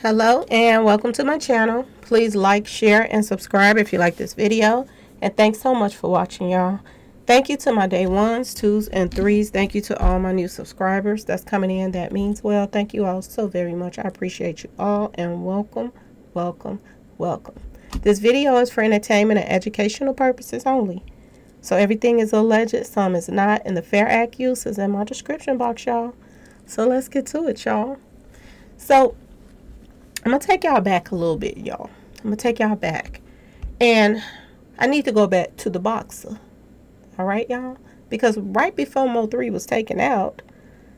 Hello and welcome to my channel. Please like, share, and subscribe if you like this video. And thanks so much for watching, y'all. Thank you to my day ones, twos, and threes. Thank you to all my new subscribers that's coming in. That means well. Thank you all so very much. I appreciate you all and welcome, welcome, welcome. This video is for entertainment and educational purposes only. So everything is alleged, some is not, and the Fair Act use is in my description box, y'all. So let's get to it, y'all. So I'm going to take y'all back a little bit, y'all. I'm going to take y'all back. And I need to go back to the boxer. All right, y'all? Because right before Mo3 was taken out,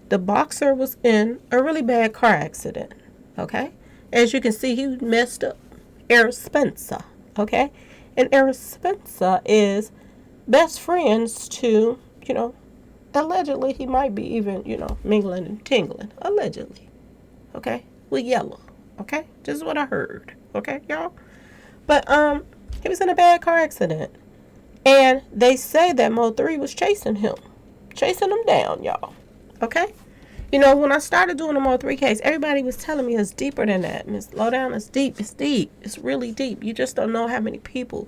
the boxer was in a really bad car accident. Okay? As you can see, he messed up Eric Spencer. Okay? And Eric Spencer is best friends to, allegedly he might be even, mingling and tingling. Allegedly. Okay? With Yellow. Okay? This is what I heard. Okay, y'all? But, he was in a bad car accident. And they say that Mo3 was chasing him. Chasing him down, y'all. Okay? When I started doing the Mo3 case, everybody was telling me it's deeper than that. Miss Lowdown, it's deep. It's deep. It's really deep. You just don't know how many people,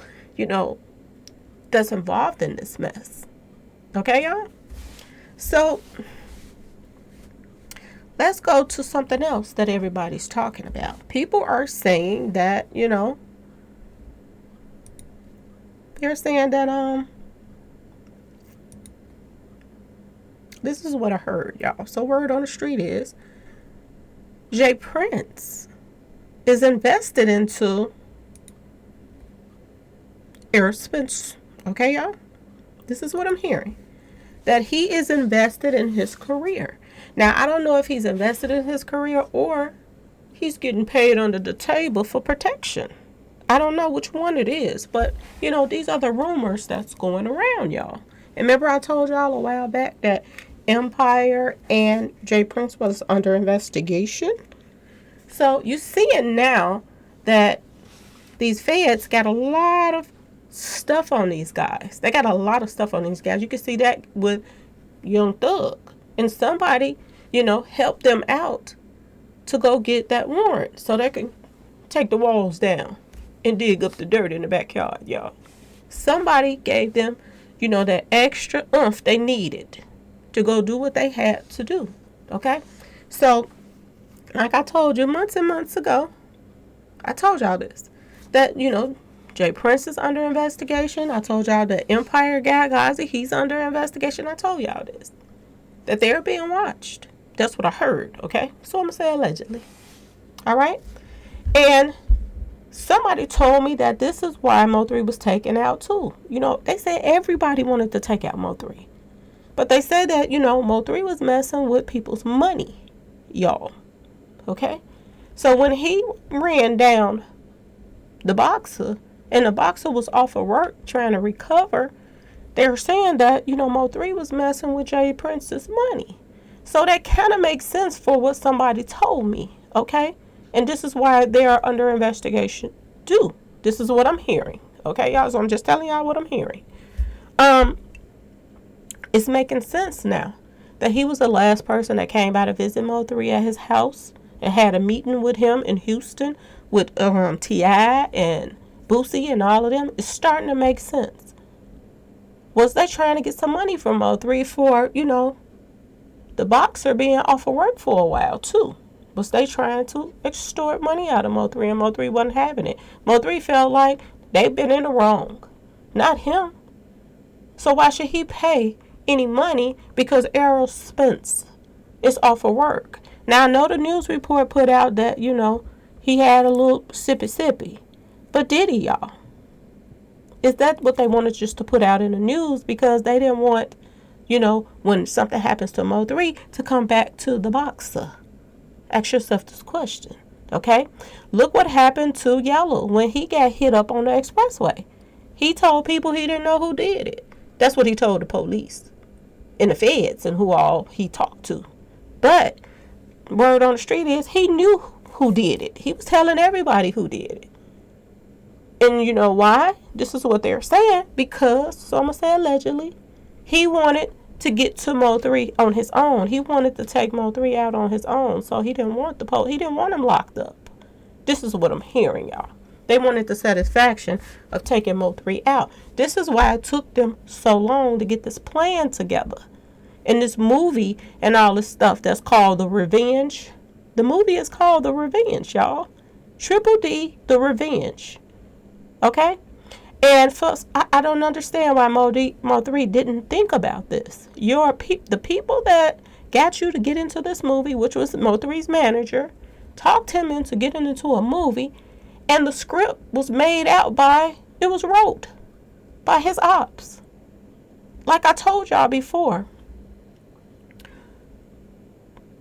that's involved in this mess. Okay, y'all? So let's go to something else that everybody's talking about. People are saying that, they're saying that, this is what I heard, y'all. So word on the street is J.Prin is invested into Eric Spencer. Okay, y'all? This is what I'm hearing. That he is invested in his career. Now, I don't know if he's invested in his career or he's getting paid under the table for protection. I don't know which one it is, but, these are the rumors that's going around, y'all. And remember I told y'all a while back that Empire and J.Prin was under investigation? So you see it now that these feds got a lot of stuff on these guys. They got a lot of stuff on these guys. You can see that with Young Thug. And somebody, helped them out to go get that warrant so they can take the walls down and dig up the dirt in the backyard, y'all. Somebody gave them, that extra oomph they needed to go do what they had to do. Okay? So, like I told you months and months ago, I told y'all this. That, J.Prin is under investigation. I told y'all the Empire guy, Gazi, he's under investigation. I told y'all this. That they're being watched. That's what I heard, okay? So I'm going to say allegedly. All right? And somebody told me that this is why Mo3 was taken out too. They said everybody wanted to take out Mo3. But they said that, Mo3 was messing with people's money, y'all. Okay? So when he ran down the boxer, and the boxer was off of work trying to recover, they're saying that, Mo3 was messing with J.Prin's money. So that kind of makes sense for what somebody told me, okay? And this is why they are under investigation too. This is what I'm hearing, okay, y'all? So I'm just telling y'all what I'm hearing. It's making sense now that he was the last person that came by to visit Mo3 at his house and had a meeting with him in Houston with T.I. and Boosie and all of them. It's starting to make sense. Was they trying to get some money from Mo3 for, the boxer being off of work for a while too? Was they trying to extort money out of Mo3 and Mo3 wasn't having it? Mo3 felt like they've been in the wrong, not him. So why should he pay any money because Errol Spence is off of work? Now I know the news report put out that, he had a little sippy. But did he, y'all? Is that what they wanted just to put out in the news because they didn't want, when something happens to Mo3 to come back to the boxer? Ask yourself this question, okay? Look what happened to Yellow when he got hit up on the expressway. He told people he didn't know who did it. That's what he told the police and the feds and who all he talked to. But word on the street is he knew who did it. He was telling everybody who did it. And you know why? This is what they're saying. Because, so I'm going to say allegedly, he wanted to get to Mo3 on his own. He wanted to take Mo3 out on his own. So he didn't want he didn't want him locked up. This is what I'm hearing, y'all. They wanted the satisfaction of taking Mo3 out. This is why it took them so long to get this plan together. And this movie and all this stuff that's called The Revenge. The movie is called The Revenge, y'all. Triple D, The Revenge. Okay? And first, I don't understand why Mo3 didn't think about this. The people that got you to get into this movie, which was Mo3's manager, talked him into getting into a movie, and the script was wrote by his ops. Like I told y'all before,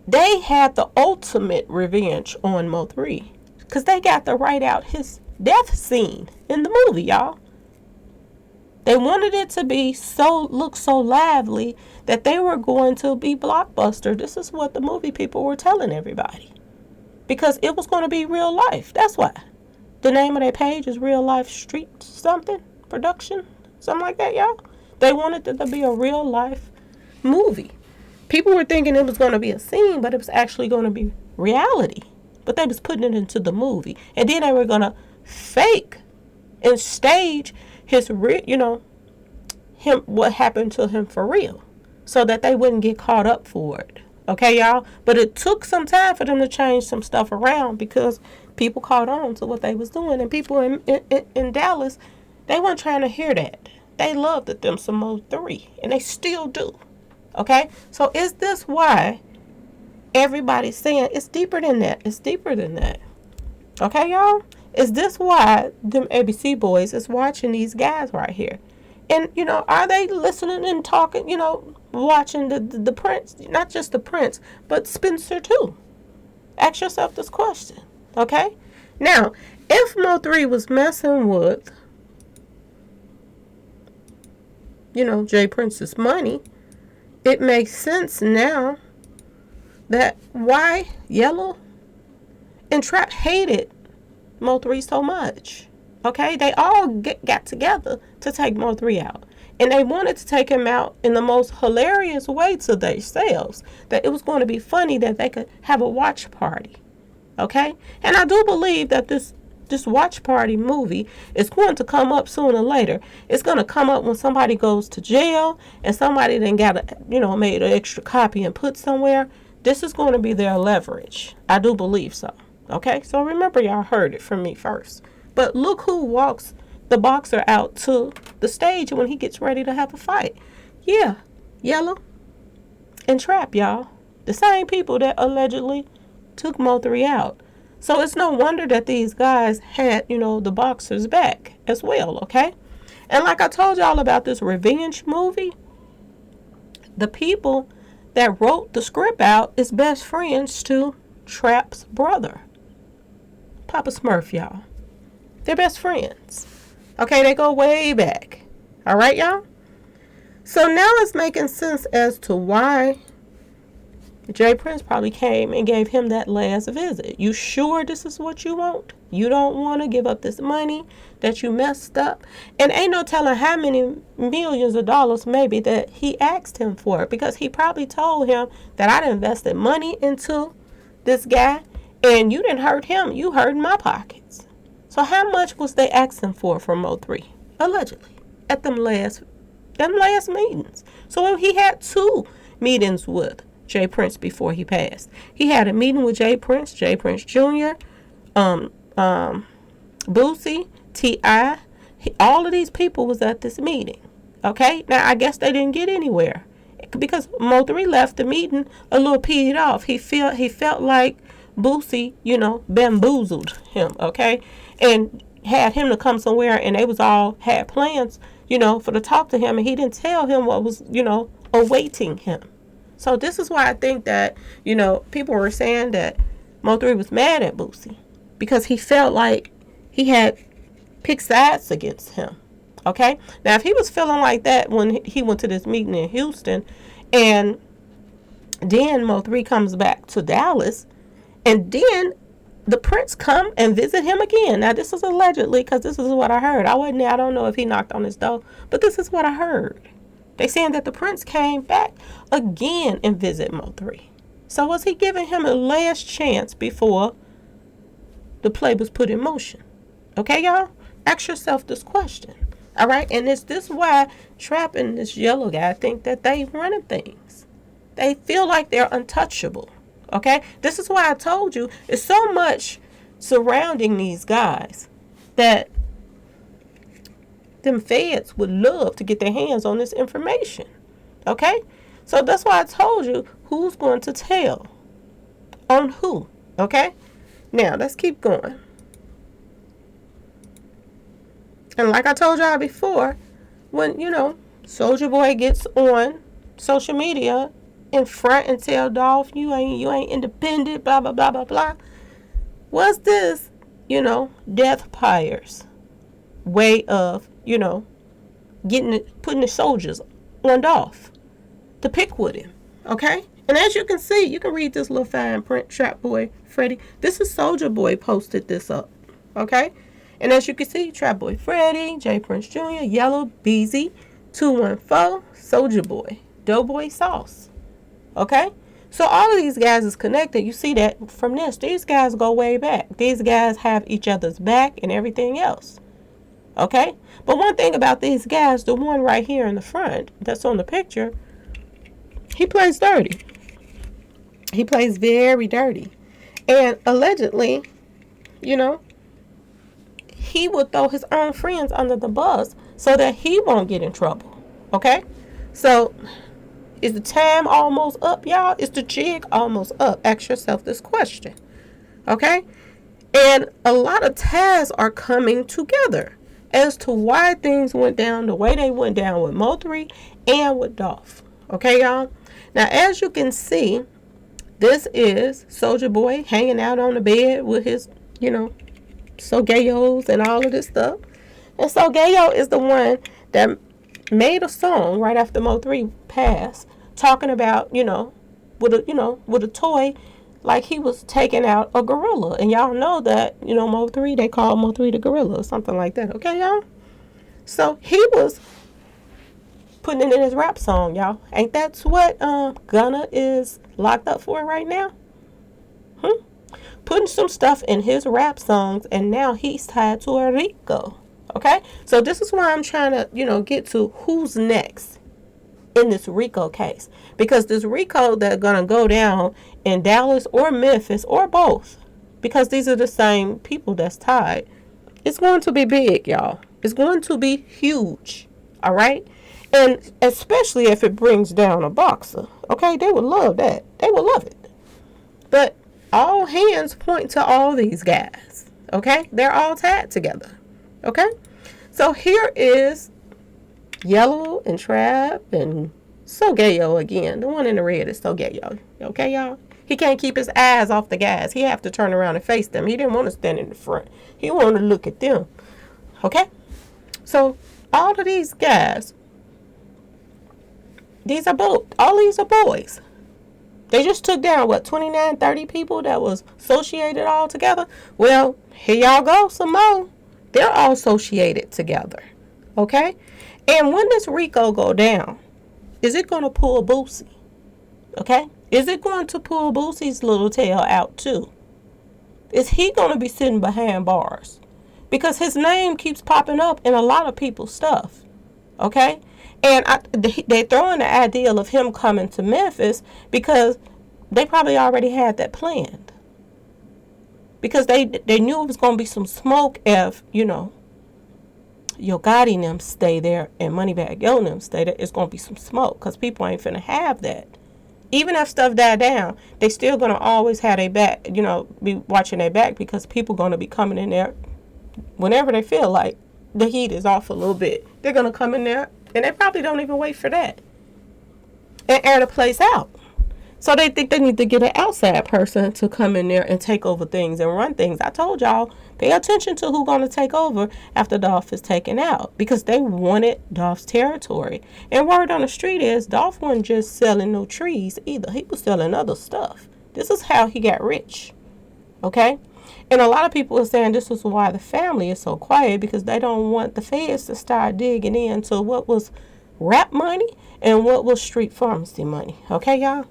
they had the ultimate revenge on Mo3 because they got to write out his death scene in the movie, y'all. They wanted it to be look so lively that they were going to be blockbuster. This is what the movie people were telling everybody. Because it was going to be real life. That's why. The name of their page is Real Life Street something production. Something like that, y'all. They wanted it to be a real life movie. People were thinking it was going to be a scene, but it was actually going to be reality. But they was putting it into the movie. And then they were going to fake and stage his, what happened to him for real. So that they wouldn't get caught up for it. Okay, y'all? But it took some time for them to change some stuff around because people caught on to what they was doing. And people in Dallas, they weren't trying to hear that. They loved them some Mo3. And they still do. Okay? So is this why everybody's saying it's deeper than that? It's deeper than that. Okay, y'all? Is this why them ABC boys is watching these guys right here? And, are they listening and talking, watching the Prince? Not just the Prince, but Spencer too. Ask yourself this question. Okay? Now, if Mo3 was messing with, J.Prince's money, it makes sense now that why Yellow and Trap hated Mo3 so much. Okay? They all got together to take Mo3 out. And they wanted to take him out in the most hilarious way to themselves. That it was going to be funny that they could have a watch party. Okay? And I do believe that this watch party movie is going to come up sooner or later. It's going to come up when somebody goes to jail and somebody then made an extra copy and put somewhere. This is going to be their leverage. I do believe so. Okay? So remember, y'all heard it from me first. But look who walks the boxer out to the stage when he gets ready to have a fight. Yeah, Yellow and Trap, y'all. The same people that allegedly took Mo3 out. So it's no wonder that these guys had, the boxers back as well, okay? And like I told y'all about this revenge movie, the people that wrote the script out is best friends to Trap's brother, Papa Smurf, y'all. They're best friends. Okay, they go way back. All right, y'all? So now it's making sense as to why J.Prin probably came and gave him that last visit. You sure this is what you want? You don't want to give up this money that you messed up? And ain't no telling how many millions of dollars maybe that he asked him for. Because he probably told him that I'd invested money into this guy and you didn't hurt him. You hurt my pockets. So how much was they asking for from Mo3? Allegedly. At them last meetings. So he had 2 meetings with J.Prin before he passed. He had a meeting with J.Prin Jr., Boosie, T.I. All of these people was at this meeting. Okay? Now, I guess they didn't get anywhere. Because Mo3 left the meeting a little peed off. He felt like Boosie, bamboozled him, okay? And had him to come somewhere and they was all had plans, for to talk to him and he didn't tell him what was, awaiting him. So this is why I think that, people were saying that Mo3 was mad at Boosie because he felt like he had picked sides against him. Okay? Now, if he was feeling like that when he went to this meeting in Houston and then Mo3 comes back to Dallas and then the Prince come and visit him again. Now, this is allegedly because this is what I heard. I wasn't there. I don't know if he knocked on his door, but this is what I heard. They saying that the Prince came back again and visit Mo3. So was he giving him a last chance before the play was put in motion. Okay, y'all? Ask yourself this question. All right? And is this why Trap and this yellow guy think that they running things? They feel like they're untouchable. Okay? This is why I told you it's so much surrounding these guys that them feds would love to get their hands on this information. Okay? So that's why I told you who's going to tell on who. Okay? Now, let's keep going. And like I told y'all before, when, Soulja Boy gets on social media in front and tell Dolph, you ain't independent, blah, blah, blah, blah, blah. Was this, Death Pyre's way of, putting the soldiers on Dolph to pick with him, okay? And as you can see, you can read this little fine print, Trap Boy Freddy. This is Soulja Boy posted this up, okay? And as you can see, Trap Boy Freddy, J.Prin Jr., Yellow, Beezy, 214, Soulja Boy, Doughboy Sauce, okay? So all of these guys is connected. You see that from this. These guys go way back. These guys have each other's back and everything else, okay? But one thing about these guys, the one right here in the front that's on the picture, he plays dirty. He plays very dirty. And allegedly, he would throw his own friends under the bus so that he won't get in trouble. Okay? So, is the time almost up, y'all? Is the jig almost up? Ask yourself this question. Okay? And a lot of ties are coming together as to why things went down the way they went down with Mo3 and with Dolph. Okay, y'all? Now, as you can see, this is Soulja Boy hanging out on the bed with his, Sogayos and all of this stuff. And Sogayo is the one that made a song right after Mo3 passed, talking about, with a toy, like he was taking out a gorilla. And y'all know that, Mo3, they call Mo3 the gorilla or something like that. Okay, y'all? So he was putting it in his rap song, y'all. Ain't that what Gunna is locked up for right now? Putting some stuff in his rap songs, and now he's tied to a Rico. Okay? So this is why I'm trying to, get to who's next in this Rico case. Because this Rico that's going to go down in Dallas or Memphis or both, because these are the same people that's tied, it's going to be big, y'all. It's going to be huge. All right? And especially if it brings down a boxer. Okay? They would love that. They would love it. But all hands point to all these guys. Okay? They're all tied together. Okay? So here is Yellow and Trap and Sogayo again. The one in the red is Sogayo. Okay, y'all? He can't keep his eyes off the guys. He have to turn around and face them. He didn't want to stand in the front. He wanted to look at them. Okay? So all of these guys, all these are boys. They just took down, 29, 30 people that was associated all together? Well, here y'all go, some more. They're all associated together. Okay? And when does Rico go down? Is it going to pull Boosie? Okay? Is it going to pull Boosie's little tail out too? Is he going to be sitting behind bars? Because his name keeps popping up in a lot of people's stuff. Okay? And they're throwing the idea of him coming to Memphis because they probably already had that planned. Because they knew it was going to be some smoke if, Yo Gotti and them stay there and Moneybagg Yo and them stay there. It's going to be some smoke because people ain't finna have that. Even if stuff died down, they still going to always have their back, be watching their back because people going to be coming in there whenever they feel like the heat is off a little bit. They're going to come in there. And they probably don't even wait for that. And air the place out. So they think they need to get an outside person to come in there and take over things and run things. I told y'all, pay attention to who's going to take over after Dolph is taken out. Because they wanted Dolph's territory. And word on the street is, Dolph wasn't just selling no trees either. He was selling other stuff. This is how he got rich. Okay? And a lot of people are saying this is why the family is so quiet, because they don't want the feds to start digging into what was rap money and what was street pharmacy money. Okay, y'all?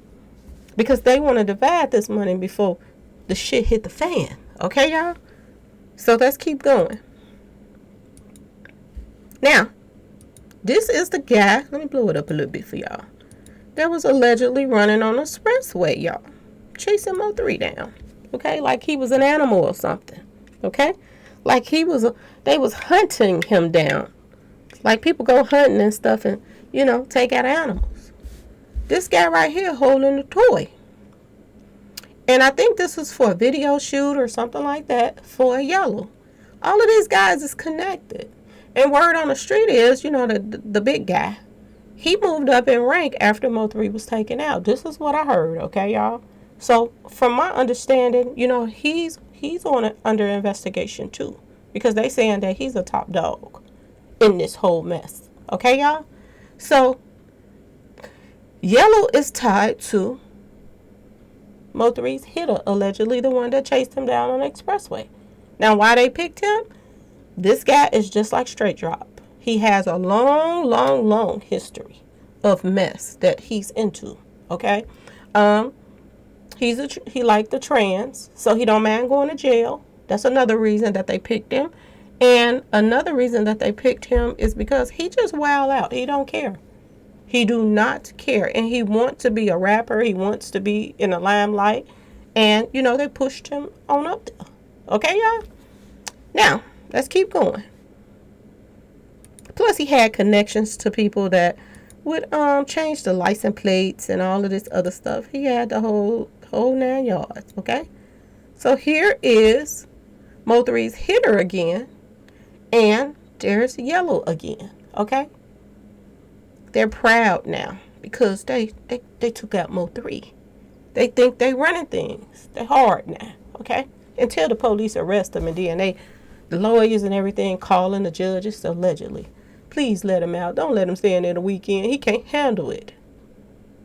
Because they want to divide this money before the shit hit the fan. Okay, y'all? So let's keep going. Now, this is the guy, let me blow it up a little bit for y'all, that was allegedly running on the expressway, y'all, chasing Mo3 down. Okay, like he was an animal or something. Okay, like they was hunting him down. Like people go hunting and stuff and, take out animals. This guy right here holding a toy. And I think this is for a video shoot or something like that for a Yellow. All of these guys is connected. And word on the street is, the big guy, he moved up in rank after Mo3 was taken out. This is what I heard, okay, y'all? So, from my understanding, he's under investigation too. Because they saying that he's a top dog in this whole mess. Okay, y'all? So, Yellow is tied to Mo3's hitter, allegedly the one that chased him down on the expressway. Now, why they picked him? This guy is just like Straight Drop. He has a long, long, long history of mess that he's into. Okay, he liked the trans, so he don't mind going to jail. That's another reason that they picked him. And another reason that they picked him is because he just wild out. He don't care. He do not care, and he wants to be a rapper. He wants to be in the limelight, and they pushed him on up there. Okay, y'all. Now, let's keep going. Plus, he had connections to people that would change the license plates and all of this other stuff. He had the whole 9 yards. Okay, so here is Mo3's hitter again, and there's Yellow again. Okay, they're proud now because they took out Mo3. They think they running things. They're hard now. Okay, until the police arrest them, and then the lawyers and everything calling the judges allegedly. Please let him out. Don't let him stay in there the weekend. He can't handle it.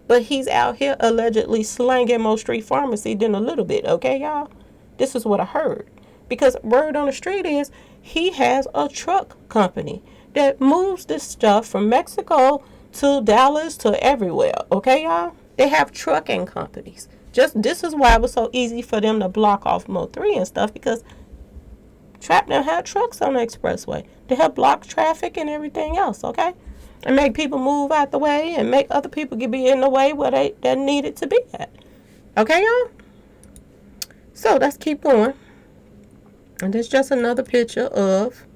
But he's out here allegedly slanging Mo3 Pharmacy then a little bit. Okay, y'all? This is what I heard. Because word on the street is he has a truck company that moves this stuff from Mexico to Dallas to everywhere. Okay, y'all? They have trucking companies. This is why it was so easy for them to block off Mo3 and stuff, because Trap now had trucks on the expressway. They help block traffic and everything else, okay? And make people move out the way and make other people be in the way where they needed to be at. Okay, y'all? So, let's keep going. And this is just another picture of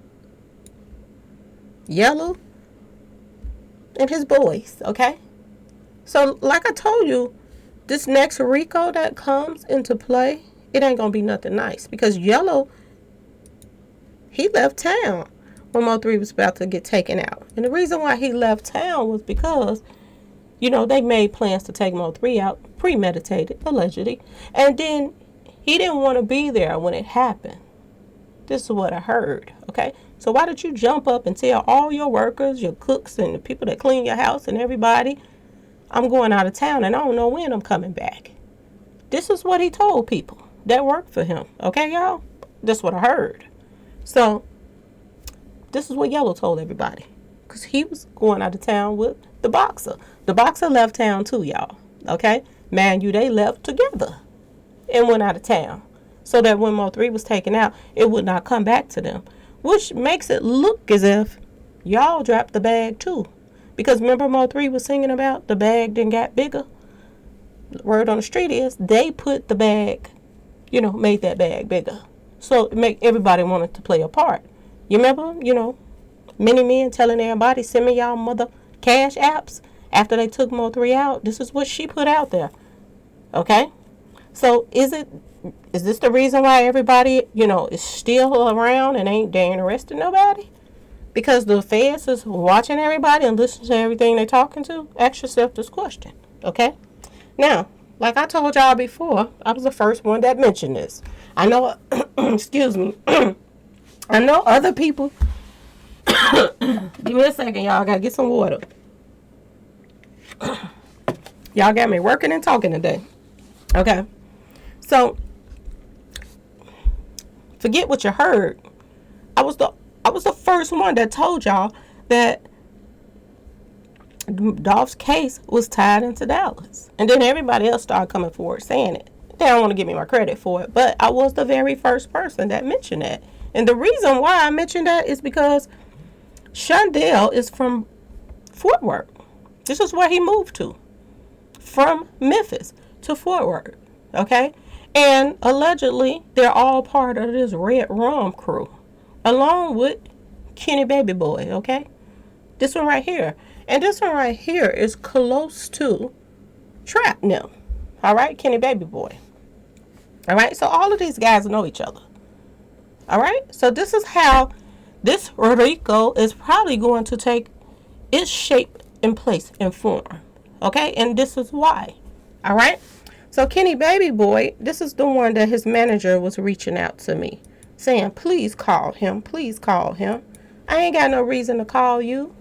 Yellow and his boys, okay? So, like I told you, this next Rico that comes into play, it ain't gonna be nothing nice. Because Yellow, he left town when Mo3 was about to get taken out. And the reason why he left town was because, they made plans to take Mo3 out, premeditated, allegedly. And then he didn't want to be there when it happened. This is what I heard, okay? So why did you jump up and tell all your workers, your cooks, and the people that clean your house and everybody, I'm going out of town and I don't know when I'm coming back? This is what he told people that worked for him, okay, y'all? That's what I heard. So, this is what Yellow told everybody. Because he was going out of town with the boxer. The boxer left town too, y'all. Okay? They left together and went out of town. So that when Mo3 was taken out, it would not come back to them. Which makes it look as if y'all dropped the bag too. Because remember Mo3 was singing about the bag then got bigger? Word on the street is they put the bag, made that bag bigger. So it make everybody wanted to play a part. You remember, many men telling everybody, send me y'all mother cash apps after they took Mo3 out. This is what she put out there. Okay? So is this the reason why everybody, is still around and they ain't arresting nobody? Because the feds is watching everybody and listening to everything they're talking to? Ask yourself this question. Okay? Now, like I told y'all before, I was the first one that mentioned this. I know, excuse me, I know other people, give me a second, y'all, I gotta get some water. Y'all got me working and talking today. Okay, so, forget what you heard. I was the first one that told y'all that Dolph's case was tied into Dallas. And then everybody else started coming forward saying it. They don't want to give me my credit for it, but I was the very first person that mentioned that. And the reason why I mentioned that is because Shondell is from Fort Worth. This is where he moved to. From Memphis to Fort Worth. Okay? And allegedly, they're all part of this Red Rum crew. Along with Kenny Baby Boy. Okay? This one right here. And this one right here is close to Trap now. Alright? Kenny Baby Boy. Alright? So all of these guys know each other. Alright? So this is how this Rico is probably going to take its shape and place and form. Okay? And this is why. Alright? So Kenny Baby Boy, this is the one that his manager was reaching out to me. Saying, please call him. Please call him. I ain't got no reason to call you.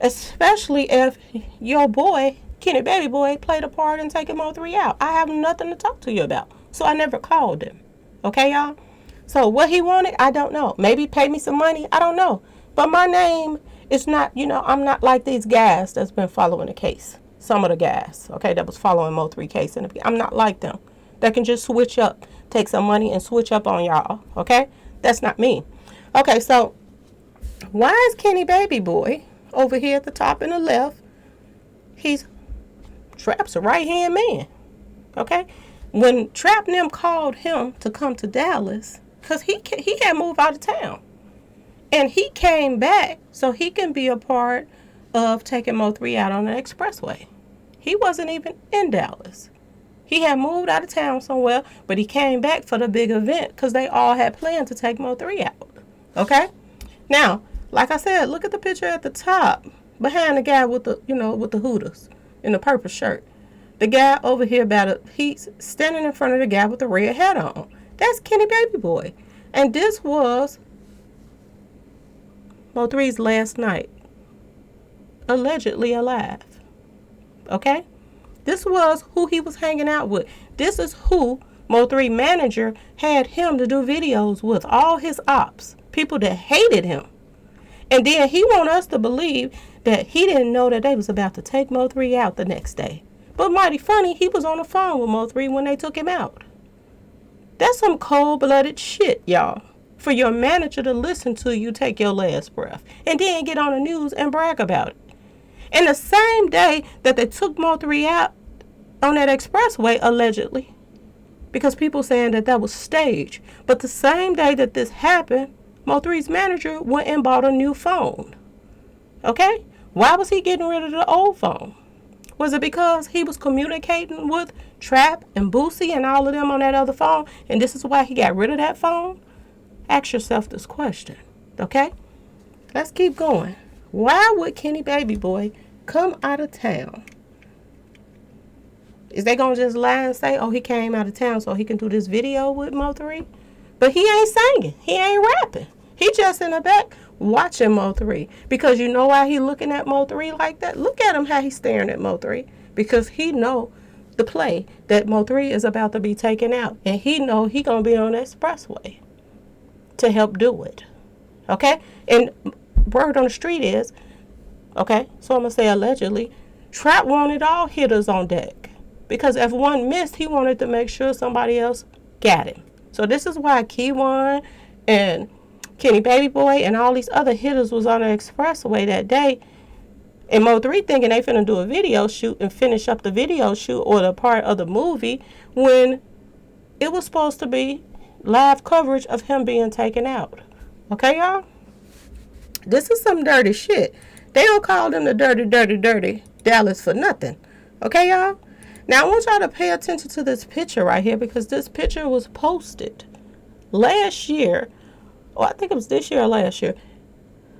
Especially if your boy, Kenny Baby Boy, played a part in taking Mo3 out. I have nothing to talk to you about. So I never called him. Okay, y'all? So what he wanted, I don't know. Maybe pay me some money. I don't know. But my name is not, I'm not like these guys that's been following the case. Some of the guys, okay, that was following Mo3 case. I'm not like them. That can just switch up, take some money and switch up on y'all. Okay? That's not me. Okay, so why is Kenny Baby Boy over here at the top in the left? He's Trap's a right-hand man. Okay? When Trap and them called him to come to Dallas, because he had moved out of town. And he came back so he can be a part of taking Mo3 out on the expressway. He wasn't even in Dallas. He had moved out of town somewhere, but he came back for the big event because they all had planned to take Mo3 out. Okay? Now, like I said, look at the picture at the top behind the guy with the, with the Hooters in the purple shirt. The guy over here he's standing in front of the guy with the red hat on. That's Kenny Baby Boy. And this was Mo3's last night. Allegedly alive. Okay? This was who he was hanging out with. This is who Mo3 manager had him to do videos with. All his ops. People that hated him. And then he want us to believe that he didn't know that they was about to take Mo3 out the next day. But mighty funny, he was on the phone with Mo3 when they took him out. That's some cold-blooded shit, y'all. For your manager to listen to you take your last breath. And then get on the news and brag about it. And the same day that they took Mo3 out on that expressway, allegedly, because people saying that was staged. But the same day that this happened, Mo3's manager went and bought a new phone. Okay? Why was he getting rid of the old phone? Was it because he was communicating with Trap and Boosie and all of them on that other phone, and this is why he got rid of that phone? Ask yourself this question. Okay? Let's keep going. Why would Kenny Baby Boy come out of town? Is they going to just lie and say, oh, he came out of town so he can do this video with Mo3? But he ain't singing. He ain't rapping. He just in the back watching Mo3. Because you know why he looking at Mo3 like that? Look at him how he's staring at Mo3. Because he know the play that Mo3 is about to be taken out. And he know he going to be on the expressway to help do it. Okay? And word on the street is, okay, so I'm going to say allegedly, Trap wanted all hitters on deck. Because if one missed, he wanted to make sure somebody else got him. So this is why Keyone and Kenny Baby Boy and all these other hitters was on the expressway that day. And Mo3 thinking they finna do a video shoot and finish up the video shoot or the part of the movie when it was supposed to be live coverage of him being taken out. Okay, y'all? This is some dirty shit. They don't call them the dirty Dallas for nothing. Okay, y'all? Now, I want y'all to pay attention to this picture right here because this picture was posted last year. Or I think it was this year or last year.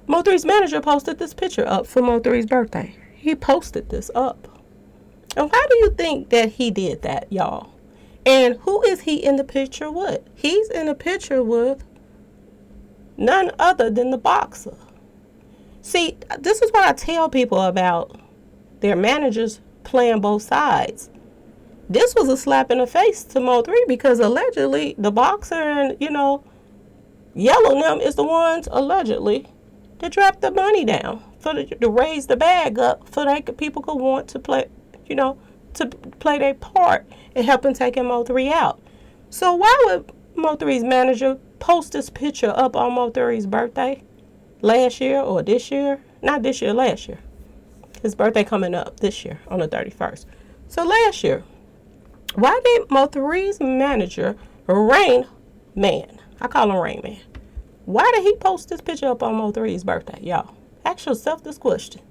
Mo3's manager posted this picture up for Mo3's birthday. He posted this up. And why do you think that he did that, y'all? And who is he in the picture with? He's in the picture with none other than the boxer. See, this is what I tell people about their managers playing both sides. This was a slap in the face to Mo3 because allegedly the boxer and, Yellow them is the ones allegedly that dropped the money down to raise the bag up so that people could want to play, to play their part in helping taking Mo3 out. So why would Mo3's manager post this picture up on Mo3's birthday last year or this year? Not this year, last year. His birthday coming up this year on the 31st. So last year, why did Mo3's manager, Rain Man, I call him Rain Man, why did he post this picture up on Mo3's birthday, y'all? Ask yourself this question.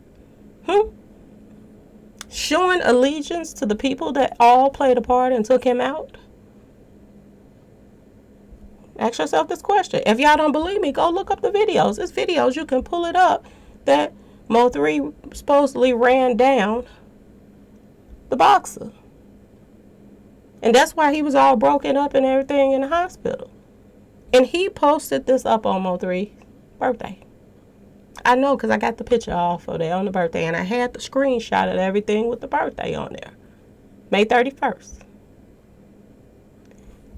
Showing allegiance to the people that all played a part and took him out? Ask yourself this question. If y'all don't believe me, go look up the videos. There's videos, you can pull it up, that Mo3 supposedly ran down the boxer. And that's why he was all broken up and everything in the hospital. And he posted this up on Mo3's birthday. I know, because I got the picture off of there on the birthday, and I had the screenshot of everything with the birthday on there. May 31st.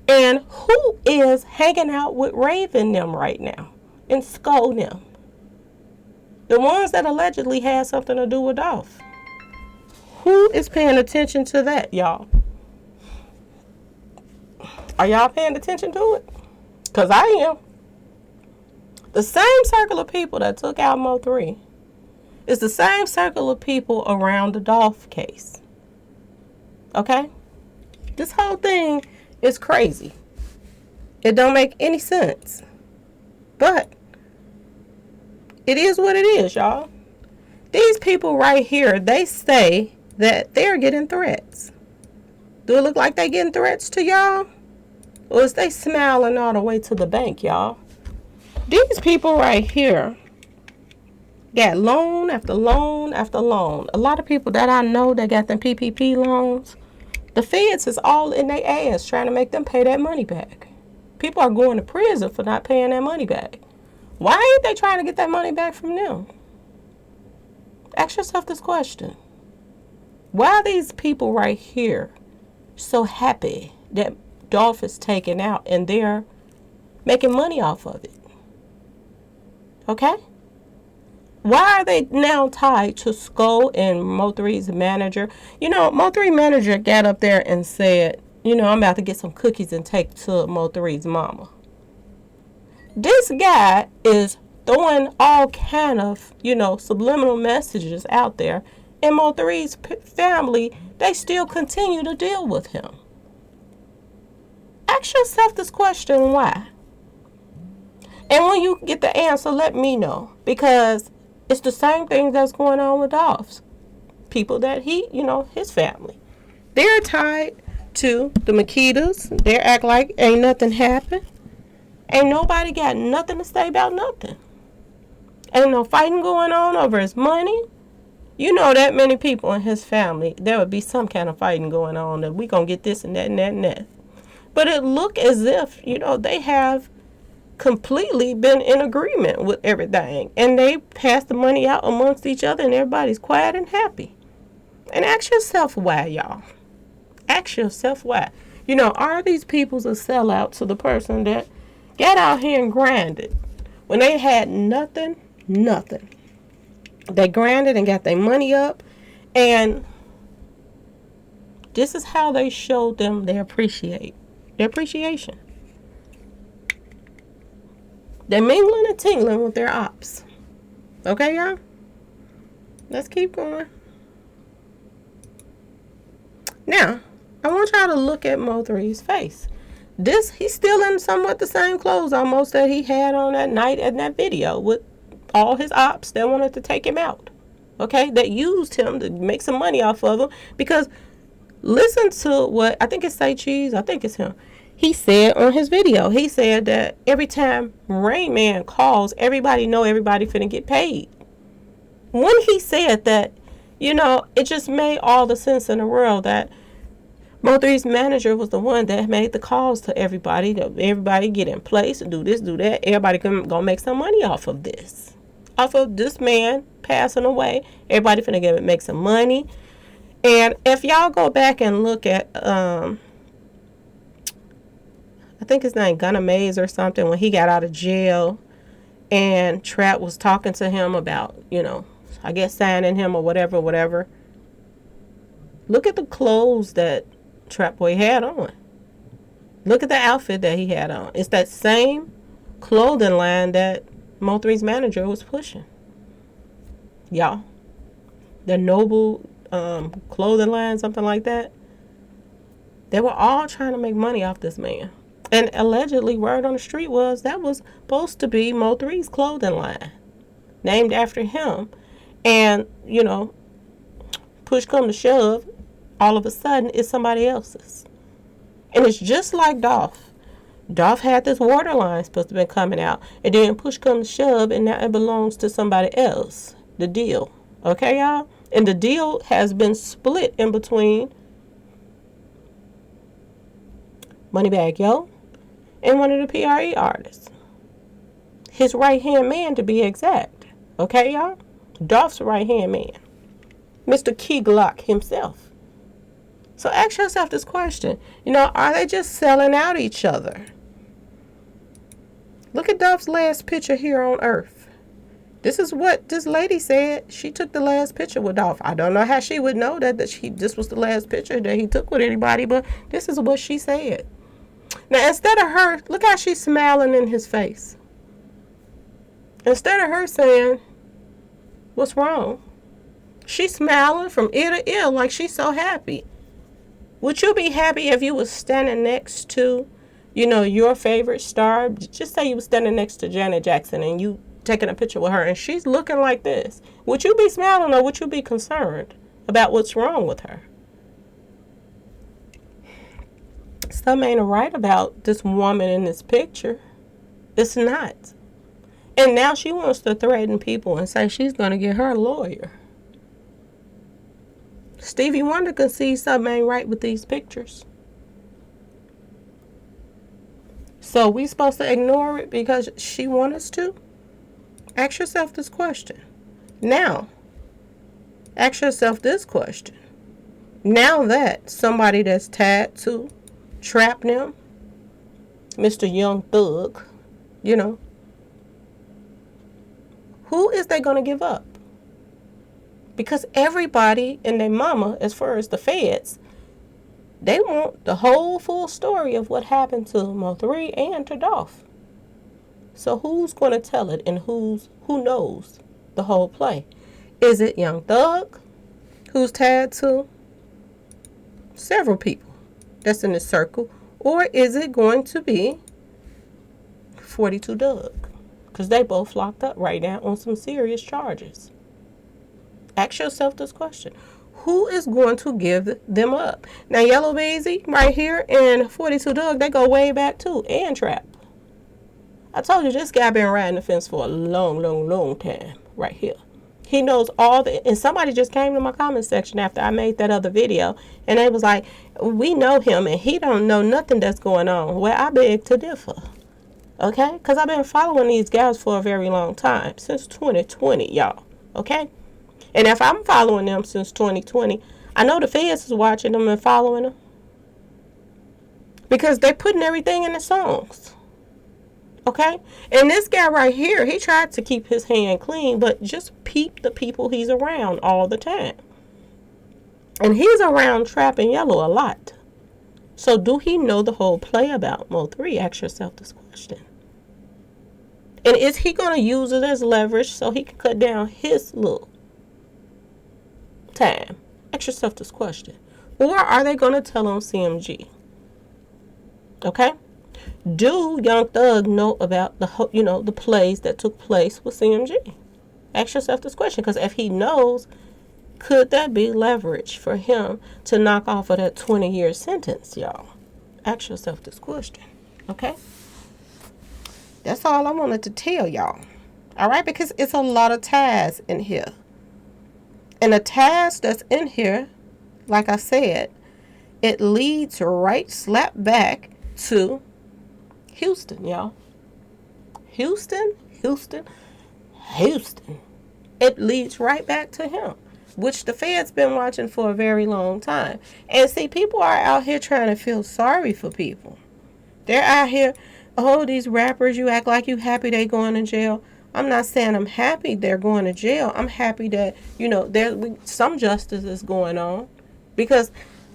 And who is hanging out with Raven them right now and scolding them? The ones that allegedly had something to do with Dolph. Who is paying attention to that, y'all? Are y'all paying attention to it? Because I am. The same circle of people that took out Mo3 is the same circle of people around the Dolph case. Okay? This whole thing is crazy. It don't make any sense. But it is what it is, y'all. These people right here, they say that they're getting threats. Do it look like they getting threats to y'all? Or is they smiling all the way to the bank, y'all? These people right here got loan after loan after loan. A lot of people that I know that got them PPP loans, the feds is all in their ass trying to make them pay that money back. People are going to prison for not paying that money back. Why ain't they trying to get that money back from them? Ask yourself this question. Why are these people right here so happy that Dolph is taken out and they're making money off of it? Okay? Why are they now tied to Skull and Mo3's manager? You know, Mo3 manager got up there and said, you know, I'm about to get some cookies and take to Mo3's mama. This guy is throwing all kind of, you know, subliminal messages out there. And Mo3's family, they still continue to deal with him. Ask yourself this question, why? And when you get the answer, let me know. Because it's the same thing that's going on with Dolph's people that he, you know, his family. They're tied to the Makitas. They act like ain't nothing happened. Ain't nobody got nothing to say about nothing. Ain't no fighting going on over his money. You know that many people in his family, there would be some kind of fighting going on that we gonna get this and that and that and that. But it look as if, you know, they have completely been in agreement with everything. And they pass the money out amongst each other and everybody's quiet and happy. And ask yourself why, y'all. Ask yourself why. You know, are these people's a sellout to the person that got out here and grinded when they had nothing? They grinded and got their money up, and this is how they showed them their appreciation. They're mingling and tingling with their ops. Okay, y'all? Let's keep going. Now, I want y'all to look at Mo3's face. He's still in somewhat the same clothes almost that he had on that night in that video with all his ops that wanted to take him out. Okay? That used him to make some money off of him. Because listen to what, I think it's Say Cheese, I think it's him. He said on his video, he said that every time Rain Man calls, everybody know everybody finna get paid. When he said that, you know, it just made all the sense in the world that Mo3's manager was the one that made the calls to everybody, that everybody get in place and do this, do that. Everybody gonna make some money off of this. Off of this man passing away. Everybody finna make some money. And if y'all go back and look at, I think his name Gunna Maze or something, when he got out of jail and Trap was talking to him about, you know, I guess signing him or whatever. Look at the clothes that Trap Boy had on. Look at the outfit that he had on. It's that same clothing line that Mo3's manager was pushing. Y'all. The Noble clothing line, something like that. They were all trying to make money off this man. And allegedly, word on the street was that was supposed to be Mo3's clothing line, named after him. And, you know, push come to shove, all of a sudden, it's somebody else's. And it's just like Dolph. Dolph had this water line supposed to be coming out. And then push come to shove, and now it belongs to somebody else. The deal. Okay, y'all? And the deal has been split in between Moneybagg Yo and one of the PRE artists. His right-hand man, to be exact. Okay, y'all? Dolph's right-hand man. Mr. Key Glock himself. So ask yourself this question. You know, are they just selling out each other? Look at Dolph's last picture here on Earth. This is what this lady said. She took the last picture with Dolph. I don't know how she would know that this was the last picture that he took with anybody, but this is what she said. Now, instead of her, look how she's smiling in his face. Instead of her saying, what's wrong? She's smiling from ear to ear like she's so happy. Would you be happy if you was standing next to, you know, your favorite star? Just say you was standing next to Janet Jackson and you taking a picture with her and she's looking like this. Would you be smiling or would you be concerned about what's wrong with her? Something ain't right about this woman in this picture. It's not. And now she wants to threaten people and say she's going to get her a lawyer. Stevie Wonder can see something ain't right with these pictures. So we supposed to ignore it because she wants us to? Ask yourself this question. Now, ask yourself this question. Now that somebody that's tied to Trap them, Mr. Young Thug, you know, who is they going to give up? Because everybody and their mama, as far as the feds, they want the whole full story of what happened to Mo3 and to Dolph. So who's going to tell it and who knows the whole play? Is it Young Thug, who's tied to several people that's in the circle, or is it going to be 42 Doug? Because they both locked up right now on some serious charges. Ask yourself this question. Who is going to give them up? Now, Yellow Beezy right here and 42 Doug, they go way back too, and Trap. I told you this guy been riding the fence for a long time right here. He knows all the, and somebody just came to my comment section after I made that other video, and they was like, we know him, and he don't know nothing that's going on. Well, I beg to differ, okay? Because I've been following these guys for a very long time, since 2020, y'all, okay? And if I'm following them since 2020, I know the feds is watching them and following them, because they're putting everything in the songs. Okay? And this guy right here, he tried to keep his hand clean, but just peep the people he's around all the time. And he's around Trap and Yellow a lot. So do he know the whole play about Mo3? Ask yourself this question. And is he going to use it as leverage so he can cut down his little time? Ask yourself this question. Or are they going to tell on CMG? Okay? Do Young Thug know about the plays that took place with CMG? Ask yourself this question, because if he knows, could that be leverage for him to knock off of that 20-year sentence, y'all? Ask yourself this question, okay? That's all I wanted to tell y'all, all right? Because it's a lot of ties in here. And the ties that's in here, like I said, it leads right slap back to Houston, y'all. Houston. It leads right back to him, which the Fed's been watching for a very long time. And see, people are out here trying to feel sorry for people. They're out here, oh, these rappers, you act like you happy they going to jail. I'm not saying I'm happy they're going to jail. I'm happy that, there's some justice is going on. Because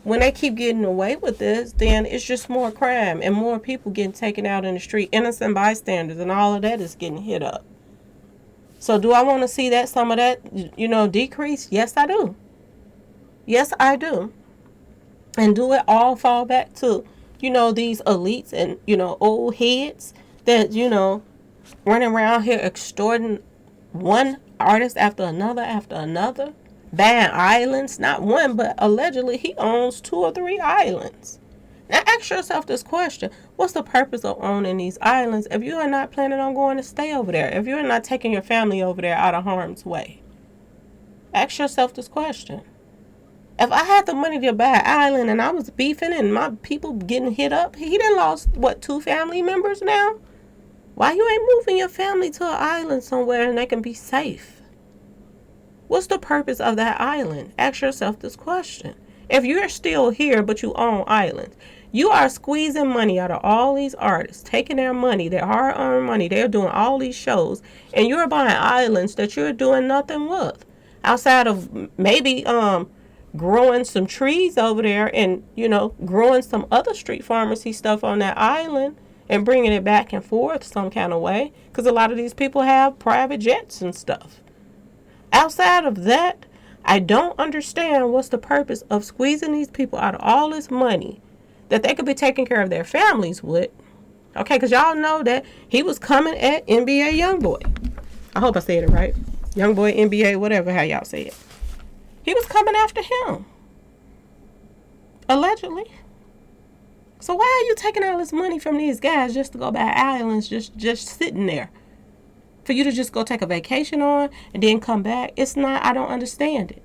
when they keep getting away with this, then it's just more crime and more people getting taken out in the street. Innocent bystanders and all of that is getting hit up. So do I want to see that, some of that, decrease? Yes, I do. Yes, I do. And do it all fall back to, these elites and, old heads that, running around here extorting one artist after another, buying islands, not one, but allegedly he owns 2 or 3 islands. Now ask yourself this question: what's the purpose of owning these islands if you are not planning on going to stay over there, if you're not taking your family over there out of harm's way? Ask yourself this question. If I had the money to buy an island and I was beefing and my people getting hit up, he done lost, 2 family members now? Why you ain't moving your family to an island somewhere and they can be safe? What's the purpose of that island? Ask yourself this question. If you're still here but you own islands, you are squeezing money out of all these artists, taking their money, their hard-earned money. They're doing all these shows, and you're buying islands that you're doing nothing with. Outside of maybe growing some trees over there and, growing some other street pharmacy stuff on that island and bringing it back and forth some kind of way. Because a lot of these people have private jets and stuff. Outside of that, I don't understand what's the purpose of squeezing these people out of all this money that they could be taking care of their families with. Okay, because y'all know that he was coming at NBA Youngboy. I hope I said it right. Youngboy, NBA, whatever, how y'all say it. He was coming after him. Allegedly. So why are you taking all this money from these guys just to go buy islands just sitting there? For you to just go take a vacation on and then come back? It's not, I don't understand it.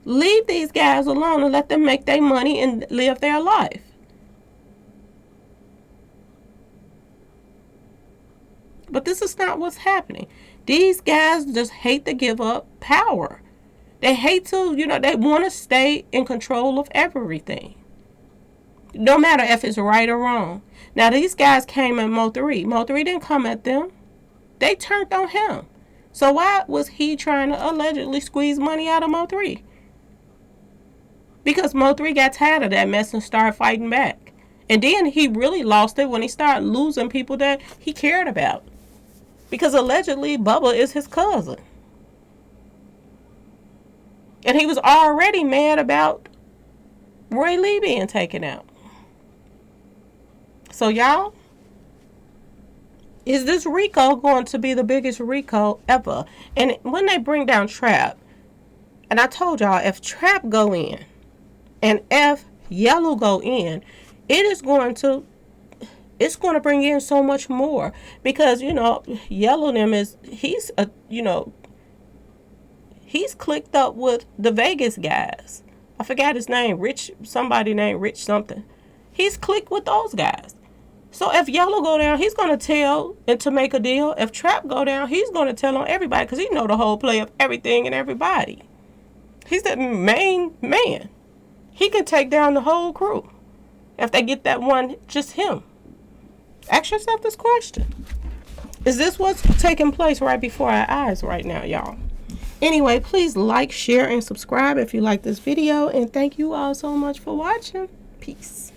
Leave these guys alone and let them make their money and live their life. But this is not what's happening. These guys just hate to give up power. They hate to, they want to stay in control of everything. No matter if it's right or wrong. Now, these guys came at Mo3. Mo3 didn't come at them. They turned on him. So why was he trying to allegedly squeeze money out of Mo3? Because Mo3 got tired of that mess and started fighting back. And then he really lost it when he started losing people that he cared about. Because allegedly Bubba is his cousin. And he was already mad about Roy Lee being taken out. So y'all, is this Rico going to be the biggest Rico ever? And when they bring down Trap, and I told y'all, if Trap go in and if Yellow go in, it's going to bring in so much more. Because, Yellow them he's clicked up with the Vegas guys. I forgot his name, somebody named Rich something. He's clicked with those guys. So if Yellow go down, he's going to tell and to make a deal. If Trap go down, he's going to tell on everybody because he know the whole play of everything and everybody. He's the main man. He can take down the whole crew if they get that one, just him. Ask yourself this question. Is this what's taking place right before our eyes right now, y'all? Anyway, please like, share, and subscribe if you like this video. And thank you all so much for watching. Peace.